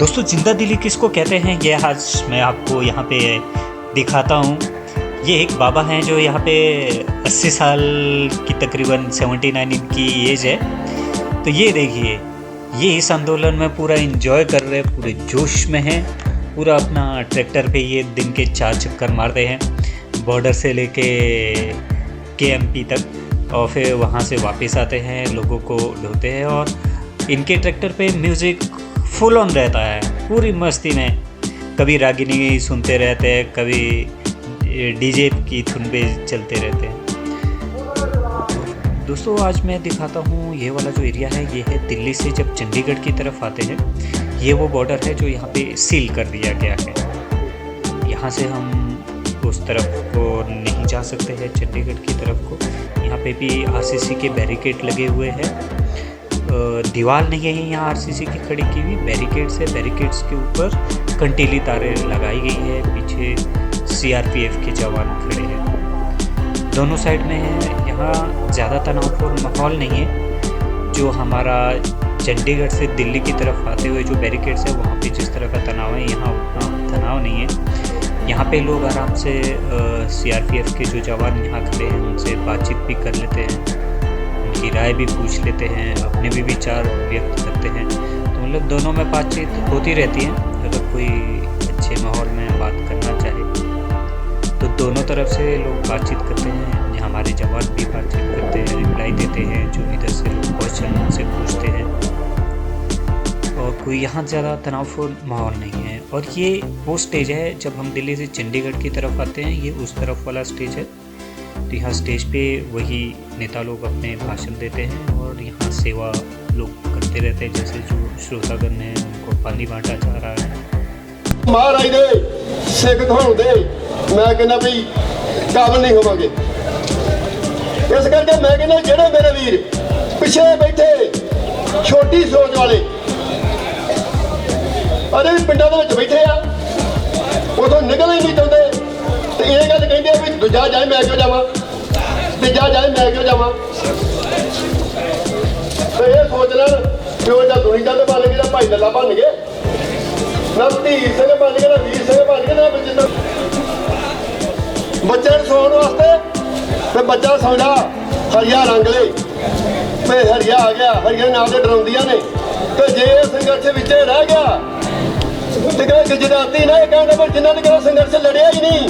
दोस्तों जिंदा दिली किसको कहते हैं ये आज मैं आपको यहाँ पे दिखाता हूँ। ये एक बाबा हैं जो यहाँ पे 80 साल की तकरीबन 79 इनकी एज है। तो ये देखिए ये इस आंदोलन में पूरा एंजॉय कर रहे हैं, पूरे जोश में हैं। पूरा अपना ट्रैक्टर पे ये दिन के 4 चक्कर मारते हैं बॉर्डर से लेके KMP तक, और फिर वहाँ से वापस आते हैं, लोगों को ढोते हैं। और इनके ट्रैक्टर पे म्यूज़िक फुल ऑन रहता है, पूरी मस्ती में। कभी रागिनी सुनते रहते हैं, कभी डीजे की धुन पे चलते रहते हैं। दोस्तों आज मैं दिखाता हूँ ये वाला जो एरिया है, ये है दिल्ली से जब चंडीगढ़ की तरफ आते हैं, ये वो बॉर्डर है जो यहाँ पे सील कर दिया गया है। यहाँ से हम उस तरफ को नहीं जा सकते हैं, चंडीगढ़ की तरफ को। यहाँ पे भी RCC के बैरिकेड लगे हुए हैं। दीवार नहीं है यहाँ RCC की खड़ी की हुई, बैरिकेड्स है। बैरिकेड्स के ऊपर कंटीली तारें लगाई गई है। पीछे CRPF के जवान खड़े हैं, दोनों साइड में है। यहाँ ज़्यादा तनावपूर्ण माहौल नहीं है। जो हमारा चंडीगढ़ से दिल्ली की तरफ आते हुए जो बैरिकेड्स है, वहाँ पे जिस तरह का तनाव है, यहाँ उतना तनाव नहीं है। यहाँ पे लोग आराम से CRPF के जो जवान यहाँ खड़े हैं उनसे बातचीत भी कर लेते हैं, उनकी राय भी पूछ लेते हैं, अपने भी विचार व्यक्त करते हैं। तो मतलब दोनों में बातचीत होती रहती है। अगर कोई अच्छे माहौल में बात करना चाहे तो दोनों तरफ से लोग बातचीत करते हैं। हमारे जवान भी बातचीत करते हैं, रिप्लाई देते हैं, जो इधर से लोग क्वेश्चन उनसे पूछते हैं। और कोई यहाँ ज़्यादा तनावपूर्ण माहौल नहीं है। और ये वो स्टेज है जब हम दिल्ली से चंडीगढ़ की तरफ आते हैं, ये उस तरफ वाला स्टेज है। तो यहाँ स्टेज पे वही नेता लोग अपने भाषण देते हैं और यहाँ सेवा लोग करते रहते हैं। जैसे जो श्रोतागण हैं उनको पानी बांटा जा रहा है। महाराज दे सिख धोण दे, मैं कहना भी काबल नहीं होवांगे। इस करके मैं कहना ਜਿਹੜੇ मेरे वीर पिछे बैठे छोटी सोच वाले अरे पिंडां ਦੇ ਵਿੱਚ बैठे आ, उतों निकल ही नहीं चाहते। तो ये गल कहते भी दूजा जाए मैं क्यों जावां, तीजा जाए मैं क्यों जावां। तो ये सोच लें जो दुनिया तो बन गए, भाई दला बन गए, ना धीर सिंह बन गए, ना वीर सिंह बन गए, ना बच्चे बच्चे सौन वास्ते तो बच्चा समझा हरिया रंग ले, मैं हरिया आ गया, हरिया नाम से डराउंदियां ने। तो जे संघर्ष विच रह गया तो गुजराती ना कहना पर जिन्होंने कहा संघर्ष लड़िया ही नहीं,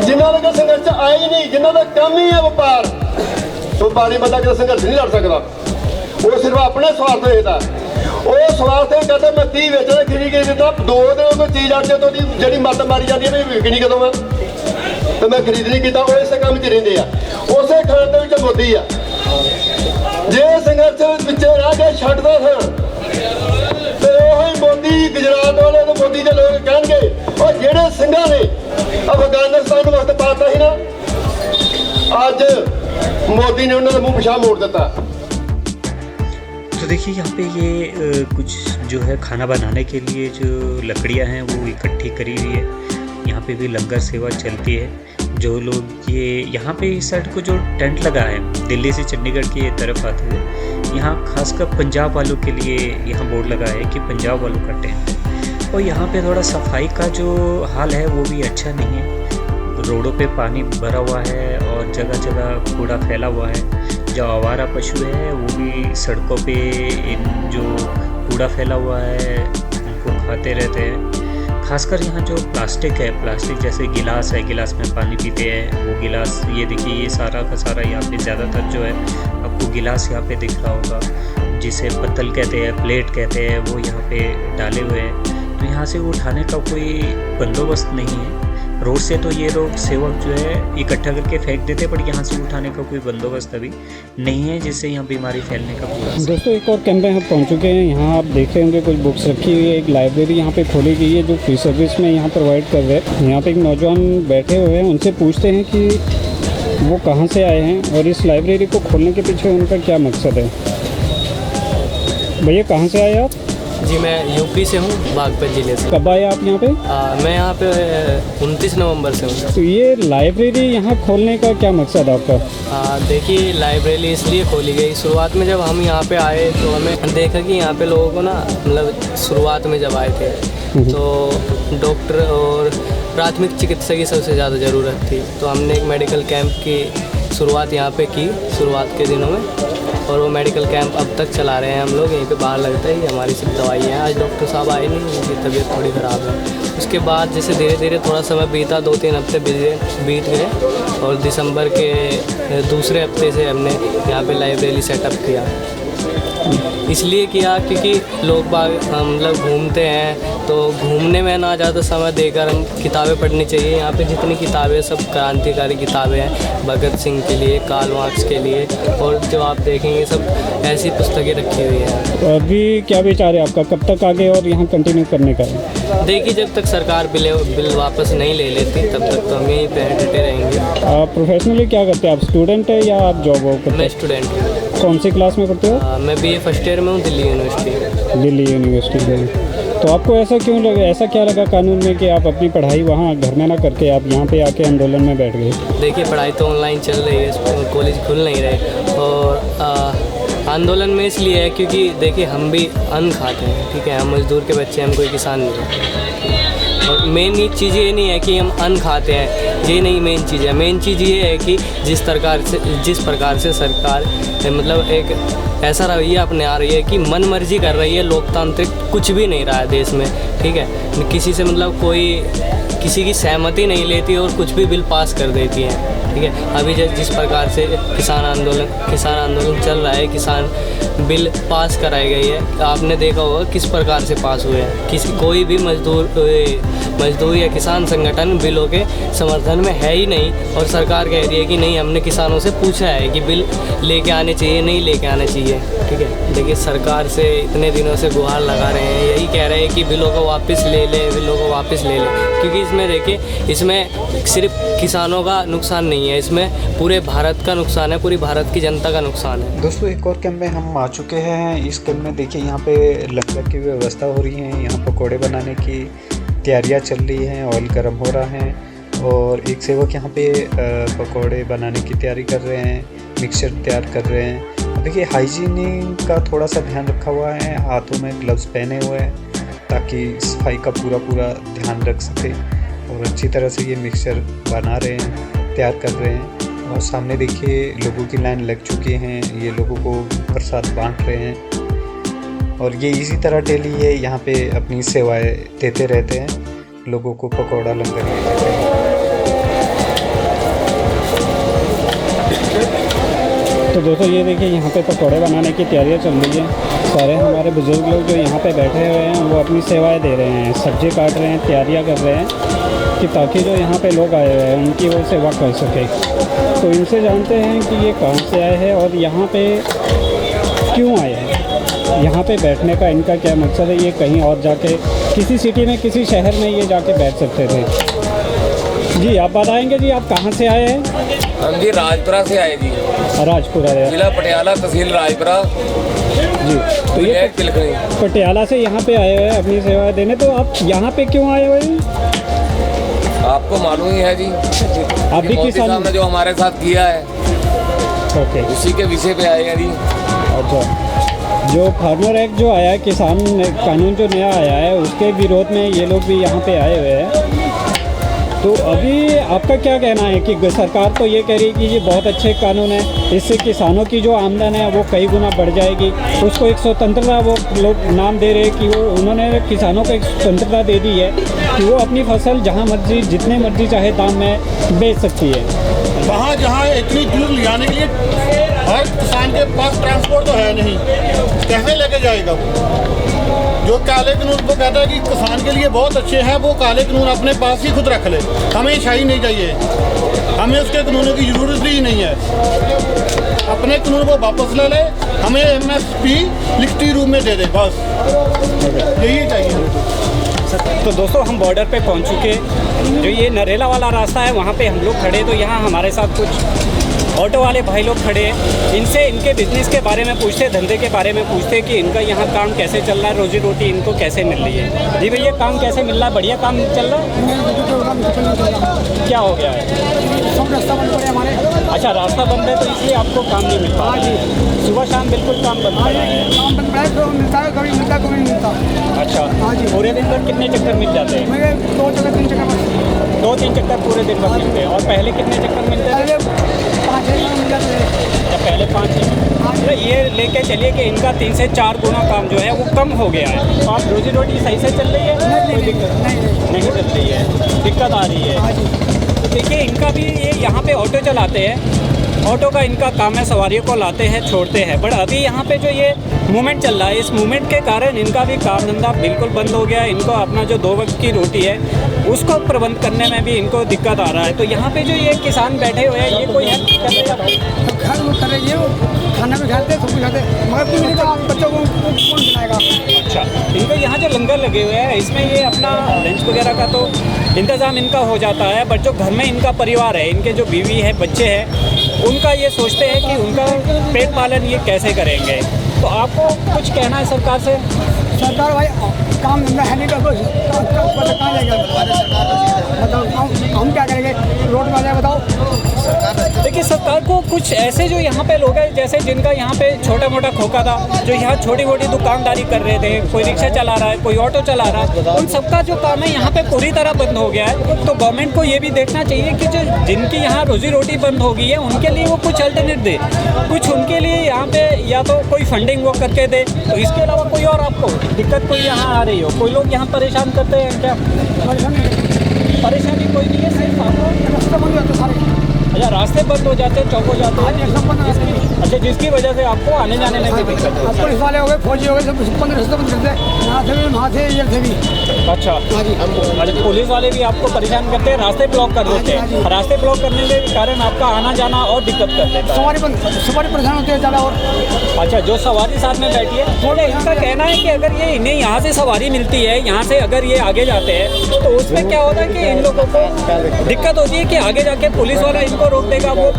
जिन्होंने संघर्ष आया ही नहीं, जिन्होंने काम ही है व्यापार, तो व्यापारी बंदा कभी संघर्ष नहीं लड़ सकता। वो सिर्फ अपने स्वार्थ देखता, वो स्वार्थ कहता मैं 30 बेचना खिरी के देता, 2 दिन कोई चीज़ आटे तो जी मत मारी जाती है भी विकनी कदों है, तो मैं खरीद नहीं किया। वो इस काम च रहिंदे आ, उसे खाने के मोदी आ। जे संघर्ष पिछे रह गए छड्डदा था तो वही मोदी गुजरात वाले तो मोदी के लोग कहेंगे और जेड़े सिंघां ने अफगानिस्तान वक्त पाता ही ना, अज मोदी ने उन्होंने मुंह पिछा मोड़ दिता। तो देखिए यहाँ पे ये कुछ जो है खाना बनाने के लिए जो लकड़ियाँ हैं वो इकट्ठी करी हुई है। यहाँ पे भी लंगर सेवा चलती है। जो लोग ये यहाँ पे इस साइड को जो टेंट लगा है दिल्ली से चंडीगढ़ की तरफ आते हुए, यहाँ खासकर पंजाब वालों के लिए यहाँ बोर्ड लगा है कि पंजाब वालों का टेंट है। और यहाँ पे थोड़ा सफाई का जो हाल है वो भी अच्छा नहीं है। रोडों पे पानी भरा हुआ है और जगह जगह कूड़ा फैला हुआ है। जो आवारा पशु है वो भी सड़कों पे इन जो कूड़ा फैला हुआ है उनको खाते रहते हैं। खासकर यहाँ जो प्लास्टिक है, प्लास्टिक जैसे गिलास है, गिलास में पानी पीते हैं, वो गिलास ये देखिए ये सारा का सारा यहाँ पे ज़्यादातर जो है आपको गिलास यहाँ पे दिख रहा होगा, जिसे पत्तल कहते हैं, प्लेट कहते हैं, वो यहाँ पे डाले हुए हैं। तो यहाँ से उठाने का कोई बंदोबस्त नहीं है। रोड से तो ये लोग सेवक जो है इकट्ठा करके फेंक देते, पर यहाँ से उठाने का कोई बंदोबस्त अभी नहीं है, जिससे यहाँ बीमारी फैलने का पूरा। दोस्तों एक और कैमरे यहाँ पहुँच चुके हैं। यहाँ आप देख रहे होंगे कुछ बुक्स रखी हुई है। एक लाइब्रेरी यहाँ पे खोली गई है जो फ्री सर्विस में यहाँ प्रोवाइड कर रहे हैं। यहाँ पे एक नौजवान बैठे हुए हैं, उनसे पूछते हैं कि वो कहाँ से आए हैं और इस लाइब्रेरी को खोलने के पीछे उनका क्या मकसद है। भैया कहाँ से आए आप? जी मैं यूपी से हूँ, बागपत ज़िले से। कब आए आप यहाँ पे? मैं यहाँ पे 29 नवंबर से हूँ। तो ये लाइब्रेरी यहाँ खोलने का क्या मकसद है आपका? देखिए लाइब्रेरी इसलिए खोली गई, शुरुआत में जब हम यहाँ पे आए तो हमें देखा कि यहाँ पे लोगों को ना, मतलब शुरुआत में जब आए थे तो डॉक्टर और प्राथमिक चिकित्सा की सबसे ज़्यादा ज़रूरत थी। तो हमने एक मेडिकल कैंप की शुरुआत यहाँ पे की शुरुआत के दिनों में, और वो मेडिकल कैंप अब तक चला रहे हैं हम लोग। यहीं पे बाहर लगता है, ये हमारी सिर्फ दवाई है। आज डॉक्टर साहब आए नहीं, उनकी तबीयत थोड़ी ख़राब है। उसके बाद जैसे धीरे धीरे थोड़ा समय बीता, 2-3 हफ्ते बीत गए, और दिसंबर के दूसरे हफ्ते से हमने यहाँ पे लाइब्रेरी सेटअप किया। इसलिए किया क्योंकि लोग बाग मतलब घूमते हैं, तो घूमने में ना ज़्यादा समय देकर हम किताबें पढ़नी चाहिए। यहाँ पे जितनी किताबें सब क्रांतिकारी किताबें हैं, भगत सिंह के लिए, कार्ल मार्क्स के लिए, और जो आप देखेंगे सब ऐसी पुस्तकें रखी हुई हैं। तो अभी क्या विचार है आपका, कब तक आगे और यहाँ कंटिन्यू करने का? देखिए जब तक सरकार बिल वापस नहीं ले लेती तब तक तो हम यहीं पे डटे रहेंगे। आप प्रोफेशनली क्या करते हैं? आप स्टूडेंट है या आप जॉब करते हैं? मैं स्टूडेंट हूँ। कौन सी क्लास में पढ़ते हो? मैं BA फर्स्ट ईयर में हूँ, दिल्ली यूनिवर्सिटी में। तो आपको ऐसा क्यों लगा, ऐसा क्या लगा कानून में कि आप अपनी पढ़ाई वहाँ घर में ना करके आप यहाँ पे आके आंदोलन में बैठ गए? देखिए पढ़ाई तो ऑनलाइन चल रही है, कॉलेज खुल नहीं रहे, और आंदोलन में इसलिए है क्योंकि देखिए हम भी अन्न खाते हैं, ठीक है, हम मजदूर के बच्चे, हम कोई किसान नहीं है। और मेन चीज़ ये नहीं है कि हम अन्न खाते हैं, ये नहीं मेन चीज़ है। मेन चीज़ ये है कि जिस प्रकार से सरकार मतलब एक ऐसा रवैया अपने आ रही है कि मन मर्जी कर रही है, लोकतांत्रिक कुछ भी नहीं रहा है देश में, ठीक है। किसी से मतलब कोई किसी की सहमति नहीं लेती और कुछ भी बिल पास कर देती है, ठीक है। अभी जिस प्रकार से किसान आंदोलन चल रहा है, किसान बिल पास कराई गई है, आपने देखा होगा किस प्रकार से पास हुए हैं। कोई भी मजदूर या किसान संगठन बिलों के समर्थन में है ही नहीं, और सरकार कह रही है कि नहीं, हमने किसानों से पूछा है कि बिल लेके आने चाहिए, नहीं लेके आने चाहिए, ठीक है। देखिए सरकार से इतने दिनों से गुहार लगा रहे हैं, यही कह रहे हैं कि बिलों को वापस ले ले, क्योंकि इसमें देखिए, इसमें सिर्फ किसानों का नुकसान नहीं है, इसमें पूरे भारत का नुकसान है, पूरी भारत की जनता का नुकसान है। दोस्तों एक और कैंप में हम आ चुके हैं। इस कैंप में देखिए यहाँ पे लंगर की व्यवस्था हो रही है, यहाँ पकौड़े बनाने की तैयारियाँ चल रही हैं, ऑयल गर्म हो रहा है, और एक सेवक यहाँ पे पकौड़े बनाने की तैयारी कर रहे हैं, मिक्सचर तैयार कर रहे हैं। देखिए हाइजीनिक का थोड़ा सा ध्यान रखा हुआ है, हाथों में ग्लव्स पहने हुए हैं ताकि सफाई का पूरा ध्यान रख सके, और अच्छी तरह से ये मिक्सचर बना रहे हैं, तैयार कर रहे हैं। और सामने देखिए लोगों की लाइन लग चुकी हैं, ये लोगों को प्रसाद बांट रहे हैं, और ये इसी तरह डेली ये यहाँ पे अपनी सेवाएं देते रहते हैं, लोगों को पकौड़ा लंगर देते हैं। तो दोस्तों ये देखिए यहाँ पे पकौड़े बनाने की तैयारियाँ चल रही है। सारे हमारे बुजुर्ग लोग जो यहाँ पे बैठे हुए हैं वो अपनी सेवाएं दे रहे हैं, सब्जी काट रहे हैं, तैयारियाँ कर रहे हैं कि ताकि जो यहाँ पे लोग आए हुए हैं उनकी वो सेवा कर सके। तो इनसे जानते हैं कि ये कहाँ से आए हैं और यहाँ पे क्यों आए हैं, यहाँ पे बैठने का इनका क्या मकसद है। ये कहीं और जाके किसी सिटी में, किसी शहर में ये जाके बैठ सकते थे। जी आप बताएंगे जी, आप कहाँ से आए हैं? हम जी राजपुरा से आए जी। राजपुरा जिला पटियाला, तहसील राजपुरा जी। तो ये पटियाला से यहाँ पे आए हुए हैं अपनी सेवाएं देने, तो आप यहाँ पे क्यों आए हुए हैं? आपको मालूम ही है जी, आप भी किसान साहब ने जो हमारे साथ किया है, ओके, उसी के विषय पे आए हैं जी। अच्छा, जो फार्मर एक्ट जो आया है, किसान कानून जो नया आया है, उसके विरोध में ये लोग भी यहाँ पे आए हुए हैं। तो अभी आपका क्या कहना है कि सरकार तो ये कह रही है कि ये बहुत अच्छे कानून है, इससे किसानों की जो आमदन है वो कई गुना बढ़ जाएगी, उसको एक स्वतंत्रता वो लोग नाम दे रहे हैं कि वो उन्होंने किसानों को एक स्वतंत्रता दे दी है कि वो अपनी फसल जहाँ मर्जी, जितने मर्जी चाहे दाम में बेच सकती है। वहाँ जहाँ इतनी दूर ले जाने के लिए हर किसान के पास ट्रांसपोर्ट तो है नहीं, कैसे लेके जाएगा वो? जो काले कानून को कहता है कि किसान के लिए बहुत अच्छे हैं, वो काले कानून अपने पास ही खुद रख ले, हमें शाही नहीं चाहिए, हमें उसके कानूनों की ज़रूरत ही नहीं है। अपने कानून को वापस ले ले, हमें MSP लिखती रूप में दे दे, बस यही चाहिए। तो दोस्तों हम बॉर्डर पे पहुंच चुके हैं। जो ये नरेला वाला रास्ता है वहाँ पे हम लोग खड़े, तो यहाँ हमारे साथ कुछ ऑटो वाले भाई लोग खड़े हैं, इनसे इनके बिजनेस के बारे में पूछते, धंधे के बारे में पूछते कि इनका यहाँ काम कैसे चल रहा है, रोजी रोटी इनको कैसे मिल रही है। जी भैया, काम कैसे मिल रहा है? बढ़िया काम चल रहा है? क्या हो गया है? रास्ता बंद पड़े हमारे। अच्छा, रास्ता बंद है तो इसलिए आपको काम नहीं मिल पा रहा है। सुबह शाम बिल्कुल काम बंद पड़ा है। काम बंद पड़ा है, तो मिलता है, कभी मिलता है, कभी नहीं मिलता। अच्छा, हाँ जी। पूरे दिन भर कितने चक्कर मिल जाते हैं? मुझे 2 चक्कर 3 चक्कर 2-3 चक्कर पूरे दिन भर मिलते हैं। और पहले कितने चक्कर मिलते थे? पहले 5-6 चक्कर मिल जाते हैं। या पहले 5 तो ये लेके चलिए कि इनका 3 से 4 गुना काम जो है वो कम हो गया है। तो आप रोजी रोटी सही से चल रही है? कोई दिक्कत नहीं चल रही है, दिक्कत आ रही है। तो देखिए, इनका भी ये यहाँ पे ऑटो चलाते हैं, ऑटो का इनका काम है, सवारियों को लाते हैं छोड़ते हैं। बट अभी यहाँ पे जो ये मूवमेंट चल रहा है, इस मूवमेंट के कारण इनका भी काम धंधा बिल्कुल बंद हो गया है। इनको अपना जो 2 वक्त की रोटी है उसको प्रबंध करने में भी इनको दिक्कत आ रहा है। तो यहाँ पे जो ये किसान बैठे हुए हैं, ये कोई हेल्प कर रहे हैं? कर रही है, खाना भी खाते, सब कुछ खाते, मगर कुछ नहीं था, बच्चों को कौन खिलाएगा। अच्छा, इनको यहाँ जो लंगर लगे हुए हैं, इसमें ये अपना लंच वगैरह का तो इंतज़ाम इनका हो जाता है। बट जो घर में इनका परिवार है, इनके जो बीवी है, बच्चे हैं, उनका ये सोचते हैं कि उनका पेट पालन ये कैसे करेंगे। तो आपको कुछ कहना है सरकार से? सरकार भाई काम धंधा है नहीं, तो कहाँ जाएगा? बताओ हम क्या करेंगे? रोड वाले बताओ। देखिए, सरकार को कुछ ऐसे जो यहाँ पे लोग हैं, जैसे जिनका यहाँ पे छोटा मोटा खोखा था, जो यहाँ छोटी मोटी दुकानदारी कर रहे थे, कोई रिक्शा चला रहा है, कोई ऑटो चला रहा है, उन सबका जो काम है यहाँ पे पूरी तरह बंद हो गया है। तो गवर्नमेंट को ये भी देखना चाहिए कि जो जिनकी यहाँ रोजी रोटी बंद हो गई है, उनके लिए वो कुछ अल्टरनेट दे, कुछ उनके लिए यहाँ पे या तो कोई फंडिंग वो करके दे। तो इसके अलावा कोई और आपको दिक्कत कोई यहाँ आ रही हो? कोई लोग यहाँ परेशान करते हैं क्या? परेशानी कोई नहीं है, सिर्फ आपको रास्ता बंद हो जाते सारे। अच्छा, रास्ते बंद हो जाते हैं, चौक हो जाते हैं। सब बंद हो जाते हैं। अच्छा, जिसकी वजह से आपको आने जाने में भी दिक्कत अब है। पुलिस वाले हो गए, फौजी हो गए, सब बंद, रास्ते बंद करते हैं, यहाँ से भी, वहाँ से, इधर से भी। अच्छा, हाँ जी। अरे पुलिस वाले भी आपको परेशान करते हैं, रास्ते ब्लॉक कर देते हैं। रास्ते ब्लॉक करने के कारण आपका आना जाना और दिक्कत कर देता है। सवारी परेशान होती है ज़्यादा। और अच्छा, जो सवारी साथ में बैठी है, थोड़ा इनका कहना है कि अगर ये इन्हें यहाँ से सवारी मिलती है, यहाँ से अगर ये आगे जाते हैं, तो उसमें क्या होता है कि इन लोगों को दिक्कत होती है कि आगे जाके पुलिस वाला इनको रोक देगा, वो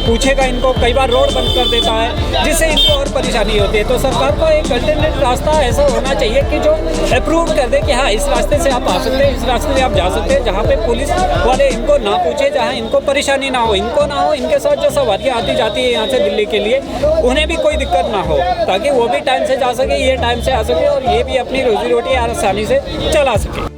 पूछेगा इनको, कई बार रोड बंद कर देता है, जिससे इनको और परेशानी होती है। तो सरकार को एक अल्टरनेट रास्ता ऐसा होना चाहिए कि जो अप्रूव कर दे कि हाँ, इस रास्ते से आप आ सकते हैं, इस रास्ते से आप जा सकते हैं, जहाँ पे पुलिस वाले इनको ना पूछे, जहाँ इनको परेशानी ना हो, इनको ना हो, इनके साथ जो सवारियाँ आती जाती है यहाँ से दिल्ली के लिए, उन्हें भी कोई दिक्कत ना हो, ताकि वो भी टाइम से जा सके, ये टाइम से आ सके और ये भी अपनी रोजी रोटी आसानी से चला सके।